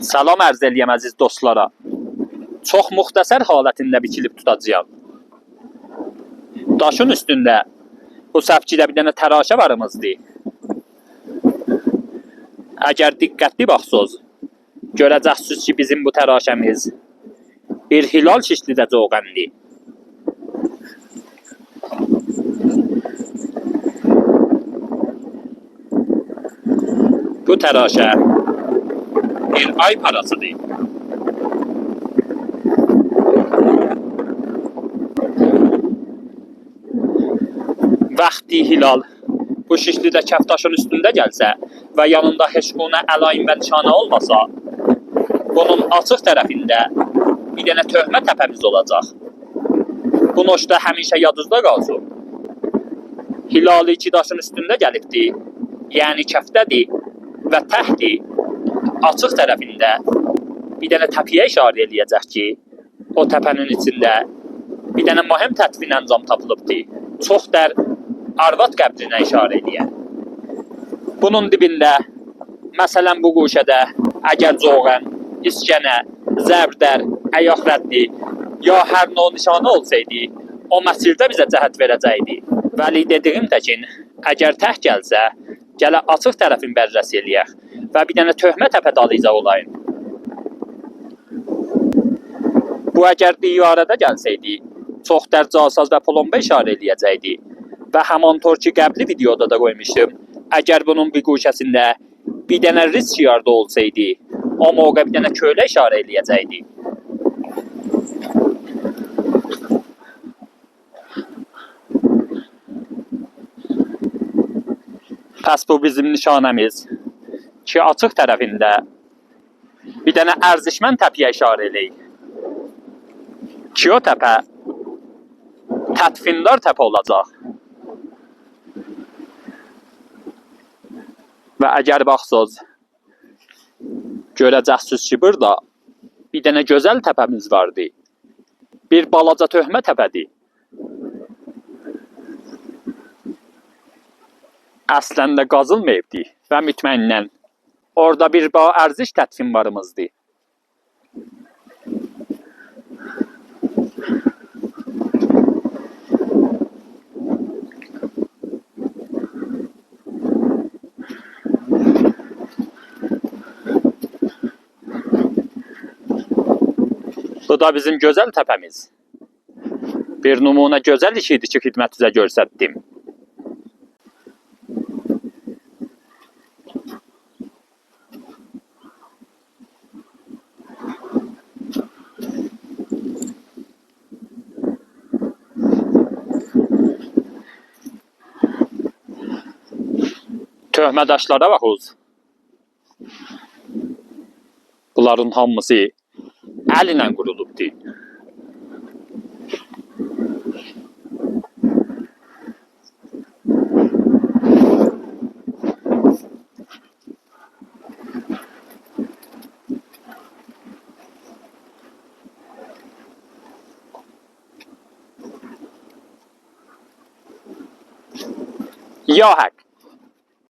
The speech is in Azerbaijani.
Salam ərz eləyəm əziz dostlara. Çox müxtəsər halətində biçilib tutacağım. Daşın üstündə bu səpkidə bir dənə təraşə varımızdır. Əgər diqqətli baxsınız, görəcəksiniz ki, bizim bu təraşəmiz bir hilal şişlidə çoğandı. Bu təraşə bir ay parasıdır. Vaxti hilal bu şişlidə kəftaşın üstündə gəlsə və yanında heç quna əlayin və nişanə olmasa, bunun açıq tərəfində bir dənə töhmə təpəmiz olacaq. Bu noşda həmişə yadınızda qalsın. Hilali iki daşın üstündə gəlibdir, yəni kəftədir və təhti açıq tərəfində bir dənə təpiyə işarə eləyəcək ki, o təpənin içində bir dənə mühüm tədfin əncam tapılıbdır. Çox dər arvad qəbrinə işarə eləyər. Bunun dibində, məsələn bu quşədə, əgər coğan, iskənə, zəbdər, əyaq rəddi, ya hər növ nişanə olsaydı, o məsirdə bizə cəhət verəcəkdi. Vəli dediyim təkin, əgər təh gəlsə, gələ açıq tərəfin bərrəsi eləyək və bir dənə töhmə təpə dalıca olayın. Bu əgər diyarədə gəlsəydi, çox dər casaz və plomba işarə eləyəcəkdi. Və həman tor ki, qəbli videoda da qoymuşdum. Əgər bunun bir quşəsində bir dənə risk yardı olsaydı, o mövqə bir dənə kölə işarə eləyəcəkdi. Pəs bu bizim nişanəmiz ki, açıq tərəfində bir dənə ərzişmən təpiyə işarə eləyir. Ki, o təpə tədfindar təpə olacaq. Və əgər baxsınız, görəcəksiniz ki, burada bir dənə gözəl təpəmiz vardı. Bir balaca töhmə təpədir. Əslində qazılmayıbdır və mütməinnən orada bir ərziş tədfin varımızdır. Bu da bizim gözəl təpəmiz. Bir nümunə gözəl iş idi ki, xidmətinizə göstərdim. Töhmədaşlara baxınız. Bunların hamısı əl ilə qurulubdur. Ya haq.